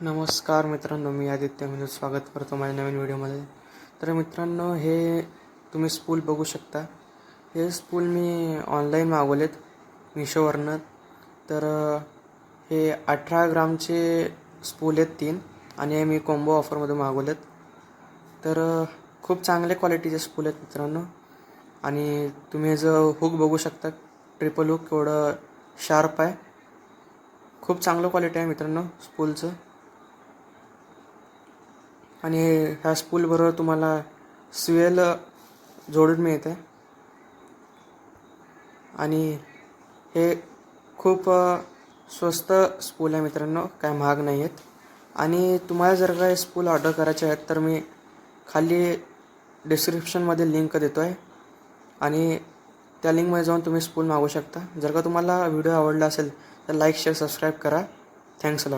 नमस्कार मित्रांनो, मी आदित्य म्हणजे स्वागत करतो माझ्या नवीन व्हिडिओमध्ये. तर मित्रांनो, हे तुम्ही स्पूल बघू शकता. हे स्पूल मी ऑनलाईन मागवलेत मिशोवरनं. तर हे 18 ग्रामचे स्पूल आहेत 3 आणि हे मी कॉम्बो ऑफरमध्ये मागवलेत. तर खूप चांगले क्वालिटीचे स्पूल आहेत मित्रांनो. आणि तुम्ही हे जो हुक बघू शकता, ट्रिपल हुक एवढं शार्प आहे. खूप चांगलं क्वालिटी आहे मित्रांनो स्पूलचं. आणि ह्या स्पूलबरोबर तुम्हाला स्वेल जोडून मिळते. आणि हे खूप स्वस्त स्पूल आहे मित्रांनो, काय महाग नाही आहेत. आणि तुम्हाला जर काय स्पूल ऑर्डर करायचे आहेत तर मी खाली डिस्क्रिप्शनमध्ये लिंक देतो आहे आणि त्या लिंकमध्ये जाऊन तुम्ही स्पूल मागवू शकता. जर का तुम्हाला व्हिडिओ आवडला असेल तर लाईक शेअर सबस्क्राईब करा. Thanks a lot.